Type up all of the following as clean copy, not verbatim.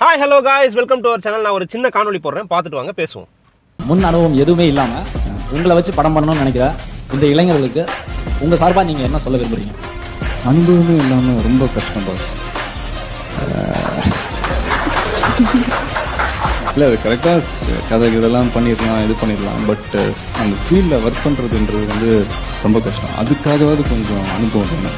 Hi hello guys, welcome to our channel. நான் ஒரு சின்ன காணொலி போடுறேன், பார்த்துட்டு வாங்க, பேசுவோம். முன் அனுபவம் எதுவுமே இல்லாமல் உங்களை வச்சு படம் பண்ணணும்னு நினைக்கிற இந்த இளைஞர்களுக்கு உங்கள் சார்பாக நீங்கள் என்ன சொல்ல விரும்புறீங்க? அனுபவமே இல்லாமல் ரொம்ப கஷ்டம் பாஸ். இல்லை, அது கரெக்டாக கதை இதெல்லாம் பண்ணிடலாம், இது பண்ணிடலாம். பட் அந்த ஃபீல்டில் ஒர்க் பண்ணுறதுன்றது வந்து ரொம்ப கஷ்டம். அதுக்காகவாவது கொஞ்சம் அனுபவம் வேணும்.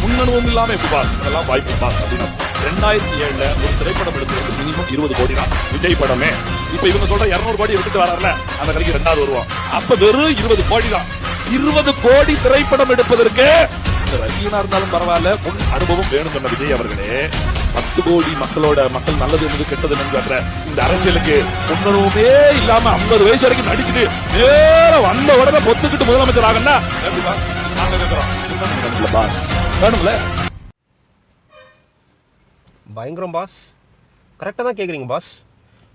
முன்னனுபவம் இல்லாம எப்படி பாஸ், இதெல்லாம் வாய்ப்பு பாஸ் அப்படின்னா 2007 ஒரு திரைப்படம் எடுக்கிறது மினிமம் 20 கோடி தான் விஜய் படமே. இப்ப இவங்க சொல்ற 200 கோடி எடுத்துட்டு வராருல, அந்த கடைக்கு 2வது வருவோம். அப்ப வெறும் 20 கோடி தான். 20 கோடி திரைப்படம் எடுப்பதற்கு ரசிகனா இருந்தாலும் பரவாயில்ல, முன் அனுபவம் வேணும் சொன்ன விஜய் அவர்களே 10 கோடி மக்கள் நல்லது என்பது கெட்டது என்று இந்த அரசியலுக்கு முன்னனுபவமே இல்லாம 50 வயசு வரைக்கும் நடிச்சுட்டு நேர வந்த உடனே பொத்துக்கிட்டு முதலமைச்சர் ஆகணும்னா எப்படிப்பா? நாங்க கேட்கிறோம் பாஸ், வேணும்ல? பயங்கரம் பாஸ், கரெக்டாக தான் கேட்குறீங்க பாஸ்.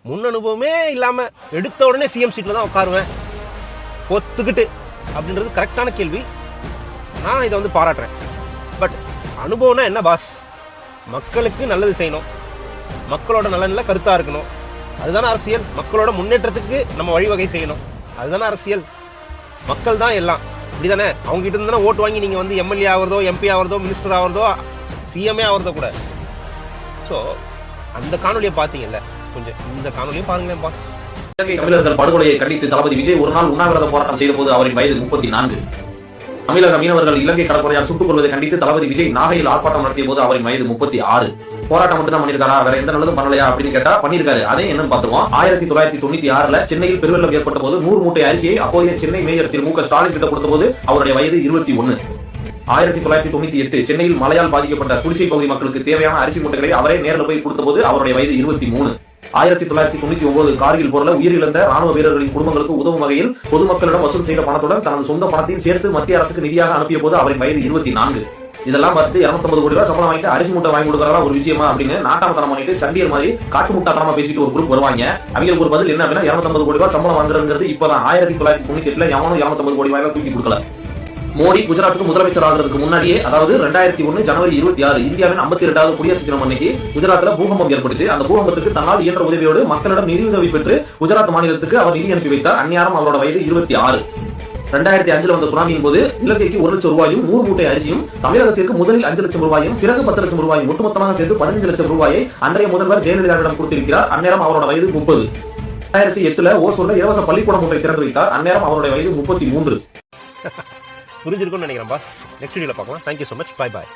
முன் அனுபவமே இல்லாமல் எடுத்த உடனே சிஎம் சீட்டில் தான் உட்காருவேன் பொத்துக்கிட்டு அப்படின்றது கரெக்டான கேள்வி. நான் இதை வந்து பாராட்டுறேன். பட் அனுபவம்னா என்ன பாஸ்? மக்களுக்கு நல்லது செய்யணும், மக்களோட நலனில் கருத்தாக இருக்கணும். அதுதானே அரசியல். மக்களோட முன்னேற்றத்துக்கு நம்ம வழிவகை செய்யணும், அதுதானே அரசியல். மக்கள் தான் எல்லாம், இப்படி தானே? அவங்க கிட்ட இருந்து ஓட்டு வாங்கி நீங்கள் வந்து எம்எல்ஏ ஆகிறதோ, எம்பி ஆகிறதோ, மினிஸ்டர் ஆகிறதோ, சிஎம்ஏ ஆகிறதோ கூட. ஸோ அந்த காணொலியை பார்த்தீங்கல்ல, கொஞ்சம் இந்த காணொலியும் பாருங்களேன் பாஸ். இலங்கை தமிழர்கள் படுகொலையை கண்டித்து தளபதி விஜய் ஒரு நாள் உண்ணாவிரத போராட்டம் செய்த போது அவரின் வயது 34. தமிழக மீனவர்கள் இலங்கை கடற்கரையால் சுட்டுக் கொள்வதை கண்டித்து தளபதி விஜய் நாகையில் ஆர்ப்பாட்டம் நடத்திய போது அவரின் வயது 36. போராட்டம் மட்டும் தான் பண்ணிருக்காரா, வேற எந்த நல்லதும் பண்ணலையா அப்படின்னு கேட்டா பண்ணிருக்காரு. அதே என்னன்னு பாத்துருவோம். 1996 சென்னையில் பெருவெள்ளம் ஏற்பட்ட போது 100 மூட்டை அரிசியை அப்போதைய சென்னை மேயர் திரு மு.க. ஸ்டாலின் கிட்ட கொடுத்த போது அவருடைய வயது 21. 1998 சென்னையில் மழையால் பாதிக்கப்பட்ட குடிசை பகுதி மக்களுக்கு தேவையான அரிசி மூட்டைகளை அவரே நேரில் போய் கொடுத்த போது அவருடைய வயது 23. 1999 கார்கில் போர்ல உயிரிழந்த ராணுவ வீரர்களின் குடும்பங்களுக்கு உதவும் வகையில் பொதுமக்களிடம் வசூல் செய்த பணத்துடன் தனது சொந்த பணத்தையும் சேர்த்து மத்திய அரசுக்கு நிதியாக அனுப்பிய போது அவரின் வயது 24. இதெல்லாம் பார்த்து 250 கோடி ரூபாய் சம்பளம் வாங்கிட்டு அரிசி மூட்டை வாங்கி கொடுக்கறதா ஒரு விஷயமா அப்படின்னு நாட்டாமத்தனம் பண்ணிட்டு சண்டியர் மாதிரி காட்டு முட்டாத்தனமா பேசிட்டு ஒரு குரூப் வருவாங்க. அவங்களுக்கு ஒரு பதில் என்ன அப்படின்னா, 250 கோடி ரூபாய் சம்பளம் வாங்குறதுங்கிறது இப்பதான். 1998 எவனும் 250 கோடி ரூபாய் தூக்கி கொடுக்கல. மோடி குஜராத்துக்கு முதலமைச்சர் ஆகிறதுக்கு முன்னாடியே, அதாவது 2001 ஜனவரி 26 இந்தியாவின் 52வது குடியரசு தினம் அன்னைக்கு குஜராத்ல பூகம்பம் ஏற்பட்டுச்சு. அந்த பூகம்பத்துக்கு தன்னால் இயன்ற உதவியோடு மக்களிடம் நிதி உதவி பெற்று குஜராத் மாநிலத்துக்கு அவர் நிதி அனுப்பி வைத்தார். அந்நேரம் அவரோட வயது 26. 2005 வந்த சுனாமியின் போது இலங்கைக்கு 1 லட்சம் ரூபாயும் 100 மூட்டை அரிசியும், தமிழகத்திற்கு முதலில் 5 லட்சம் ரூபாயும் பிறகு 10 லட்சம் ரூபாயும் ஒட்டுமொத்தமாக சேர்த்து 15 லட்சம் ரூபாயை அன்றைய முதல்வர் ஜெயலலிதாவிடம் கொடுத்திருக்கிறார். அந்நேரம் அவரோட வயது 30. 2008 ஓசூர்ல இலவச பள்ளிக்கூடம் ஒன்றை திறந்து வைத்தார். அந்நேரம் அவருடைய வயது 33. புரிஞ்சிருக்கும்னு நினைக்கிறேன் பாஸ். நெக்ஸ்ட் வீடியோல பார்க்கலாம். Thank you so much. Bye bye.